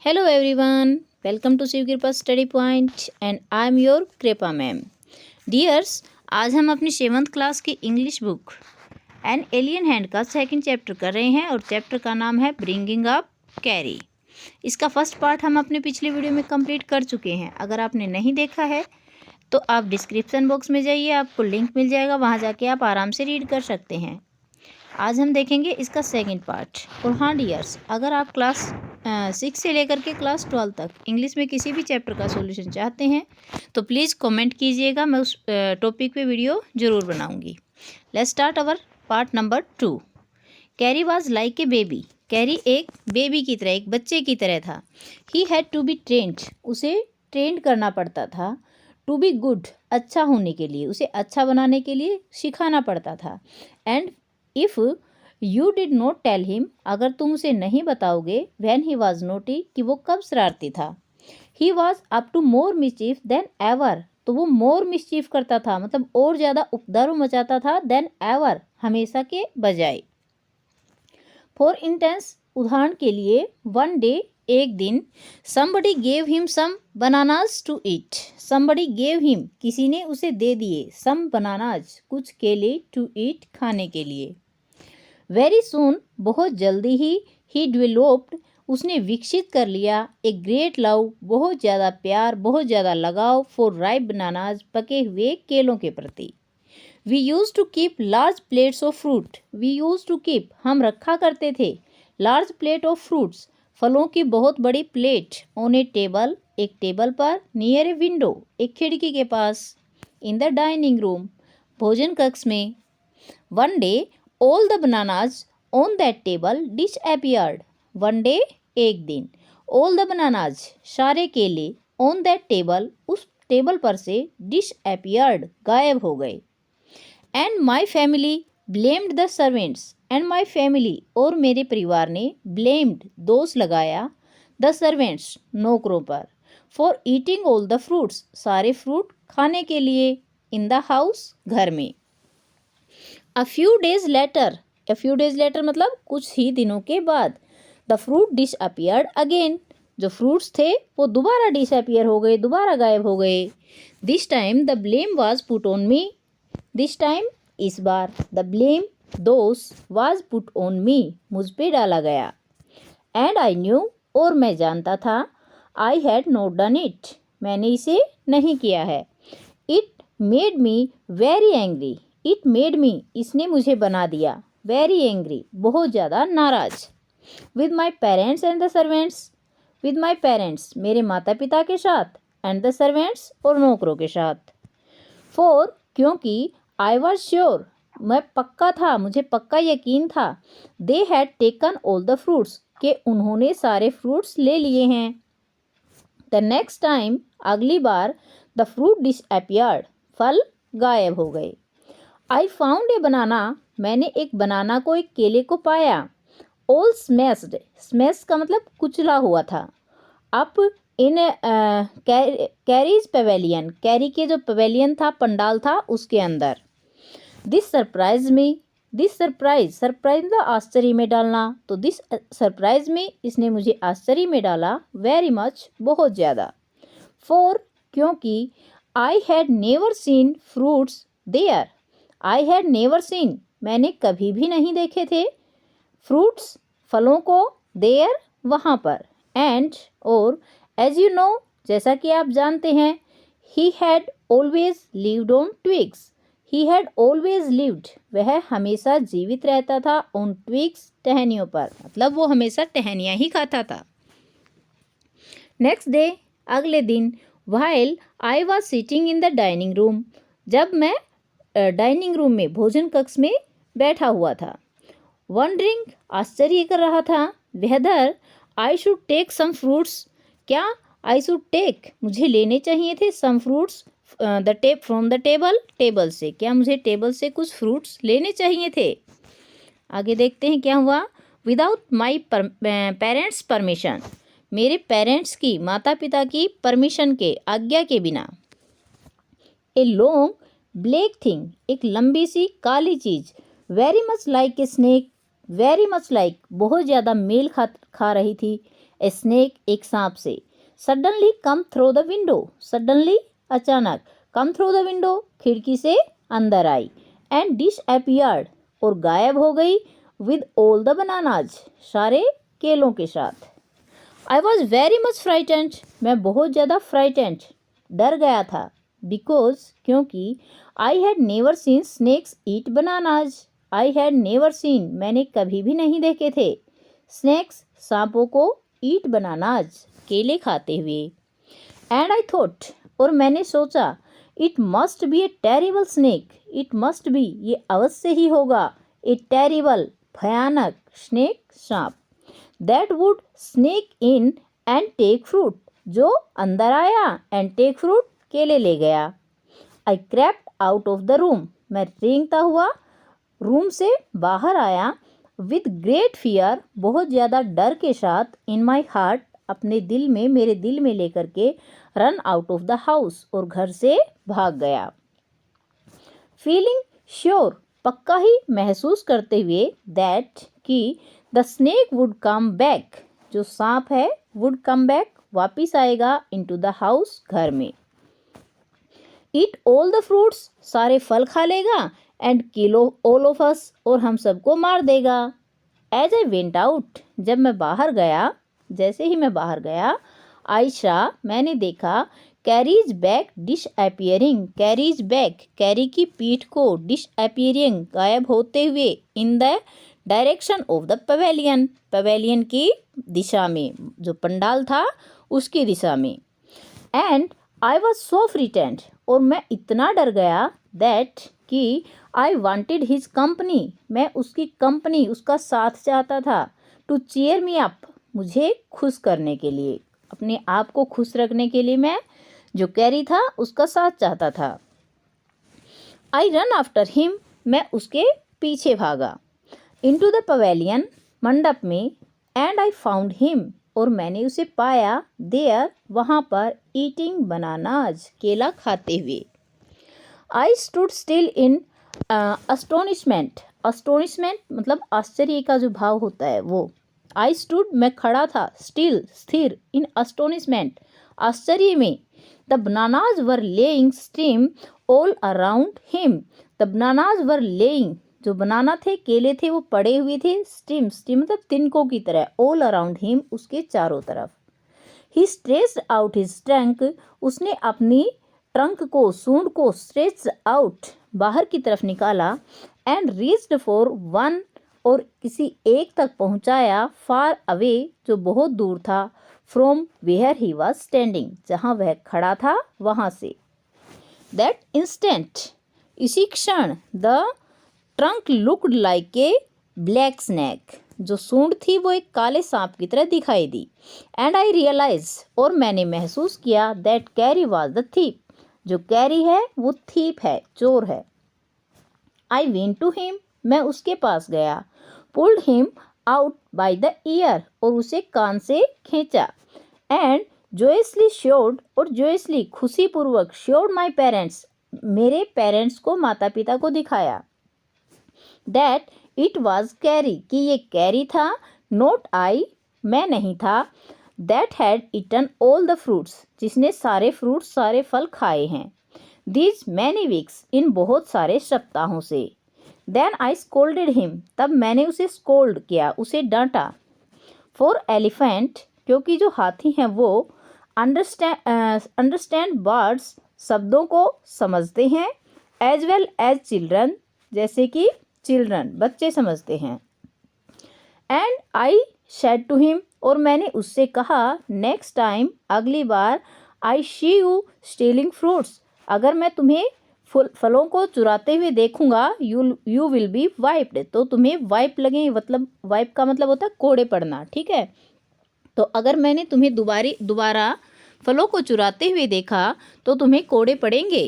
Hello everyone, welcome to Shiv कृपा study point and I am your कृपा ma'am. Dears, आज हम अपनी 7th क्लास की English book an alien hand का सेकंड चैप्टर कर रहे हैं और चैप्टर का नाम है ब्रिंगिंग अप कैरी। इसका फर्स्ट पार्ट हम अपने पिछले वीडियो में कंप्लीट कर चुके हैं। अगर आपने नहीं देखा है तो आप डिस्क्रिप्शन बॉक्स में जाइए, आपको लिंक मिल जाएगा, वहाँ जाके आप आराम से रीड कर सकते हैं। आज हम देखेंगे इसका सेकंड पार्ट। और हाँ डियर्स, अगर आप क्लास 6 से लेकर के क्लास 12 तक इंग्लिश में किसी भी चैप्टर का सॉल्यूशन चाहते हैं तो प्लीज़ कमेंट कीजिएगा, मैं उस टॉपिक पे वीडियो ज़रूर बनाऊंगी। Let's start our part number 2। Kari was like a baby. Kari एक बेबी की तरह, एक बच्चे की तरह था। He had to be trained, उसे ट्रेंड करना पड़ता था। टू बी गुड, अच्छा होने के लिए, उसे अच्छा बनाने के लिए सिखाना पड़ता था। And if you did not tell him, अगर तुम उसे नहीं बताओगे, व्हेन ही वॉज नोटी, कि वो कब शरारती था। He was up to more mischief than ever, तो वो मोर मिस्चीफ करता था, मतलब और ज़्यादा उपद्रव मचाता था, देन एवर, हमेशा के बजाय। फॉर इंटेंस, उदाहरण के लिए, वन डे, एक दिन, somebody gave him some bananas to eat, somebody gave him, किसी ने उसे दे दिए, some bananas, कुछ केले, to eat, खाने के लिए। वेरी सून, बहुत जल्दी ही डेवलप्ड, उसने विकसित कर लिया, ए ग्रेट लव, बहुत ज़्यादा प्यार, बहुत ज़्यादा लगाव, फॉर राइप बनानाज, पके हुए केलों के प्रति। We use to keep large plates of fruit, we use to keep, हम रखा करते थे, लार्ज प्लेट ऑफ फ्रूट्स, फलों की बहुत बड़ी प्लेट, ऑन ए टेबल, एक टेबल पर, नियर ए विंडो, एक खिड़की के पास, इन द डाइनिंग रूम, भोजन कक्ष में। One day all the bananas on that table disappeared, one day, एक दिन, ऑल द बनानाज, सारे केले, ऑन दैट टेबल, उस टेबल पर से, डिसअपियर्ड, गायब हो गए। And my family blamed the servants, and my family, और मेरे परिवार ने, ब्लेम्ड, दोष लगाया, द सर्वेंट्स, नौकरों पर, for eating all the fruits, सारे फ्रूट खाने के लिए, इन द हाउस, घर में। अ फ्यू डेज लेटर मतलब कुछ ही दिनों के बाद, द फ्रूट डिसअपियर्ड अगेन, जो फ्रूट्स थे वो दोबारा डिसअपियर हो गए, दोबारा गायब हो गए। This time the blame was put on me, this time, इस बार, द ब्लेम, दोष, वाज पुट ऑन मी, मुझ पे डाला गया। एंड आई न्यू, और मैं जानता था, I had not done it, मैंने इसे नहीं किया है। It made me very angry, it made me, इसने मुझे बना दिया, वेरी एंग्री, बहुत ज़्यादा नाराज। With my parents and the servants, with my parents, मेरे माता पिता के साथ, एंड द सर्वेंट्स, और नौकरों के साथ। फॉर, क्योंकि, आई वॉज श्योर, मैं पक्का था, मुझे पक्का यकीन था, they had taken all the fruits, कि उन्होंने सारे फ्रूट्स ले लिए हैं। द नेक्स्ट टाइम, अगली बार, द फ्रूट डिसअपियर्ड, फल गायब हो गए। आई फाउंड ए बनाना, मैंने एक बनाना को, एक केले को पाया। ऑल स्मैश्ड, स्मैश का मतलब कुचला हुआ था। Up in carries pavilion, carry के जो पवेलियन था, पंडाल था, उसके अंदर। दिस सरप्राइज में, दिस सरप्राइज, सरप्राइज मतलब आश्चर्य में डालना, तो दिस सरप्राइज में, इसने मुझे आश्चर्य में डाला, वेरी मच, बहुत ज़्यादा। फॉर, क्योंकि, I had never seen fruits there, I had never seen, मैंने कभी भी नहीं देखे थे, फ्रूट्स, फलों को, देयर, वहाँ पर, एंड, और, एज यू नो, जैसा कि आप जानते हैं, he had always lived on twigs, he had always lived, वह हमेशा जीवित रहता था, ऑन ट्विग्स, टहनियों पर, मतलब वो हमेशा टहनियाँ ही खाता था। नेक्स्ट डे, अगले दिन, while I was sitting in the dining room, जब मैं डाइनिंग रूम में, भोजन कक्ष में बैठा हुआ था। वंडरिंग, आश्चर्य कर रहा था, whether I should take some fruits, क्या, आई शुड टेक, मुझे लेने चाहिए थे, some fruits, from the table, table से, क्या मुझे टेबल से कुछ फ्रूट्स लेने चाहिए थे। आगे देखते हैं क्या हुआ। विदाउट माई पेरेंट्स परमिशन, मेरे पेरेंट्स की, माता पिता की परमिशन के, आज्ञा के बिना। ए लॉन्ग ब्लैक थिंग, एक लंबी सी काली चीज़, very much like a snake, very much like, बहुत ज़्यादा मेल खा रही थी, ए स्नेक, एक सांप से। Suddenly come through the window, suddenly अचानक, कम थ्रू द विंडो, खिड़की से अंदर आई। एंड डिश अपीयर्ड, और गायब हो गई। विद ऑल द बनानाज, सारे केलों के साथ। I was very much frightened, मैं बहुत ज़्यादा फ्राइटेंड, डर गया था। बिकॉज, क्योंकि I had never seen snakes eat bananas, I had never seen, मैंने कभी भी नहीं देखे थे, स्नेक्स, सांपों को, ईट बनानाज, केले खाते हुए। एंड आई थॉट, और मैंने सोचा, it must be a terrible snake, it must be, ये अवश्य ही होगा, ए टेरिबल, भयानक, स्नेक, सांप, that would snake in and take fruit, जो अंदर आया, एंड टेक फ्रूट, केले ले गया। I crept out of the room, मैं रेंगता हुआ रूम से बाहर आया। विद ग्रेट फियर, बहुत ज़्यादा डर के साथ। इन माई हार्ट, अपने दिल में, मेरे दिल में लेकर के। Run out of the house, और घर से भाग गया। फीलिंग श्योर, पक्का ही महसूस करते हुए। दैट, कि the snake would come back, जो सांप है, वुड कम बैक, वापिस आएगा। इनटू द हाउस, घर में। ईट ऑल द फ्रूट्स, सारे फल खा लेगा। And kill all of us, और हम सबको मार देगा। एज आई वेंट आउट, जब मैं बाहर गया, जैसे ही मैं बाहर गया। आई शा, मैंने देखा। Carries back dish appearing, carries back, carry की पीठ को, डिश अपीयरिंग, गायब होते हुए। In the direction of the pavilion, pavilion की दिशा में, जो पंडाल था उसकी दिशा में। एंड आई वॉज सो फ्रिटेंड, और मैं इतना डर गया। दैट, कि आई वॉन्टेड हिज कंपनी, मैं उसकी कंपनी, उसका साथ चाहता था। टू चीयर मी अप, मुझे खुश करने के लिए, अपने आप को खुश रखने के लिए मैं, जो कैरी था, उसका साथ चाहता था। आई रन आफ्टर हिम, मैं उसके पीछे भागा। इनटू द पवेलियन, मंडप में। एंड आई फाउंड हिम, और मैंने उसे पाया। देयर, वहाँ पर। ईटिंग बनानाज, केला खाते हुए। आई स्टूड स्टिल इन अस्टोनिशमेंट, अस्टोनिशमेंट मतलब आश्चर्य का जो भाव होता है वो। आई स्टूड, मैं खड़ा था। स्टिल, स्थिर। इन अस्टोनिशमेंट, आश्चर्य में। The bananas were laying stream all around him, the bananas were laying, जो बनाना थे, केले थे, वो पड़े हुए थे। स्ट्रीम, स्ट्रीम मतलब तिनकों की तरह। ऑल अराउंड हिम, उसके चारों तरफ। ही स्ट्रेच्ड आउट हिज ट्रंक, उसने अपनी ट्रंक को, सूंड को, स्ट्रेच्ड आउट, बाहर की तरफ निकाला। एंड रीच्ड फॉर वन, और किसी एक तक पहुंचाया। फार अवे, जो बहुत दूर था। From where he was standing, जहाँ वह खड़ा था, वहाँ से। दैट इंस्टेंट, इसी क्षण। The trunk looked like a black snake, जो सूंड थी वो एक काले सांप की तरह दिखाई दी। एंड आई रियलाइज, और मैंने महसूस किया। That carry was the thief, जो कैरी है वो थीप है, चोर है। आई वेंट टू हिम, मैं उसके पास गया। Pulled him out by the year, और उसे कान से खींचा। एंड जोयसली श्योर्ड, और जोयसली, खुशीपूर्वक। श्योर्ड माई पेरेंट्स, मेरे पेरेंट्स को, माता पिता को दिखाया। दैट इट वॉज कैरी, कि ये कैरी था। नोट आई, मैं नहीं था। That had eaten all the fruits, जिसने सारे फ्रूट्स, सारे फल खाए हैं। दीज मैनी वीक्स, इन बहुत सारे सप्ताहों से। देन आई स्कोल्डेड हिम, तब मैंने उसे स्कोल्ड किया, उसे डांटा। फॉर एलिफेंट, क्योंकि जो हाथी हैं वो अंडरस्टैंड वर्ड्स, शब्दों को समझते हैं। एज वेल एज चिल्ड्रन, जैसे कि चिल्ड्रन, बच्चे समझते हैं। And I said to him, और मैंने उससे कहा। नेक्स्ट टाइम, अगली बार। I see you stealing fruits, अगर मैं तुम्हें फलों को चुराते हुए देखूंगा। यू विल बी वाइप्ड, तो तुम्हें वाइप लगे, मतलब वाइप का मतलब होता है कोड़े पड़ना, ठीक है। तो अगर मैंने तुम्हें दोबारा फलों को चुराते हुए देखा तो तुम्हें कोड़े पड़ेंगे।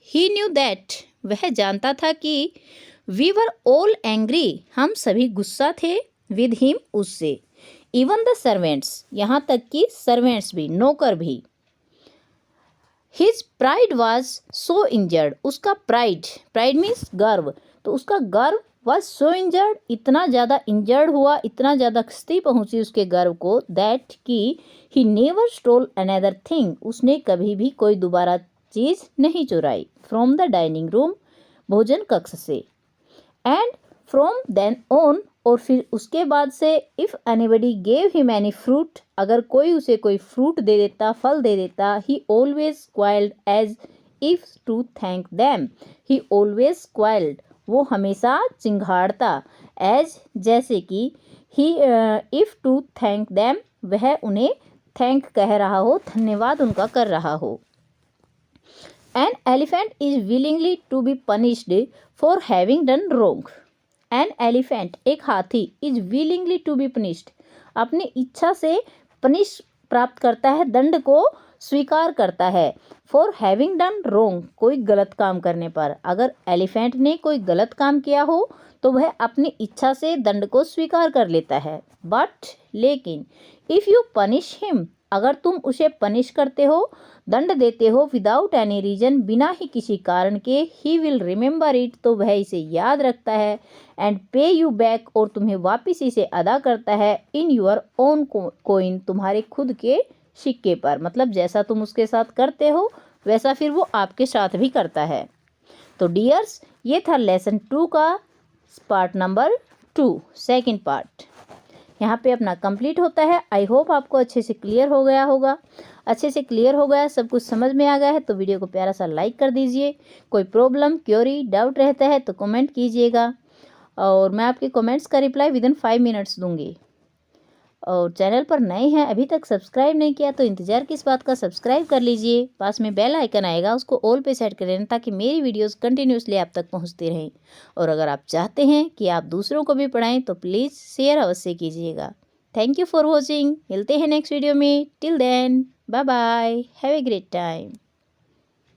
ही न्यू दैट, वह जानता था कि वी वर ऑल एंग्री, हम सभी गुस्सा थे। विद हिम, उससे। इवन द सर्वेंट्स, यहाँ तक कि सर्वेंट्स भी, नौकर भी। His pride was so injured, उसका प्राइड, प्राइड मीन्स गर्व, तो उसका गर्व वॉज सो इंजर्ड, इतना ज़्यादा इंजर्ड हुआ, इतना ज़्यादा क्षति पहुंची उसके गर्व को, दैट कि he never stole another thing, उसने कभी भी कोई दोबारा चीज़ नहीं चुराई, फ्रॉम द डाइनिंग रूम, भोजन कक्ष से, एंड फ्रॉम देन ऑन, और फिर उसके बाद से, if anybody gave him any fruit, अगर कोई उसे कोई फ्रूट दे देता, फल दे देता, he always squealed as if to thank them, he always squealed, वो हमेशा चिंघाड़ता, एज जैसे कि, he if to thank them, वह उन्हें थैंक कह रहा हो, धन्यवाद उनका कर रहा हो। An elephant is willingly to be punished for having done wrong, an elephant, एक हाथी, is willingly to be punished, अपनी इच्छा से पनिश प्राप्त करता है, दंड को स्वीकार करता है, फॉर हैविंग डन रोंग, कोई गलत काम करने पर, अगर एलिफेंट ने कोई गलत काम किया हो तो वह अपनी इच्छा से दंड को स्वीकार कर लेता है। बट लेकिन, इफ़ यू पनिश हिम, अगर तुम उसे पनिश करते हो, दंड देते हो, विदाउट एनी रीजन, बिना ही किसी कारण के, ही विल रिमेंबर इट, तो वह इसे याद रखता है, एंड पे यू बैक, और तुम्हें वापिस इसे अदा करता है, इन योर ओन कोइन, तुम्हारे खुद के सिक्के पर, मतलब जैसा तुम उसके साथ करते हो वैसा फिर वो आपके साथ भी करता है। तो डियर्स, ये था लेसन 2 का पार्ट नंबर 2, सेकंड पार्ट, यहाँ पे अपना कंप्लीट होता है। आई होप आपको अच्छे से क्लियर हो गया होगा, अच्छे से क्लियर हो गया, सब कुछ समझ में आ गया है, तो वीडियो को प्यारा सा लाइक कर दीजिए। कोई प्रॉब्लम, क्वेरी, डाउट रहता है तो कमेंट कीजिएगा, और मैं आपके कमेंट्स का रिप्लाई विदिन 5 मिनट्स दूंगी। और चैनल पर नए हैं, अभी तक सब्सक्राइब नहीं किया तो इंतज़ार किस बात का, सब्सक्राइब कर लीजिए, पास में बेल आइकन आएगा उसको ऑल पे सेट कर लेना, ताकि मेरी वीडियोस कंटिन्यूसली आप तक पहुंचती रहें। और अगर आप चाहते हैं कि आप दूसरों को भी पढ़ाएं तो प्लीज़ शेयर अवश्य कीजिएगा। थैंक यू फॉर वॉचिंग, मिलते हैं नेक्स्ट वीडियो में, till then bye bye, have a great time.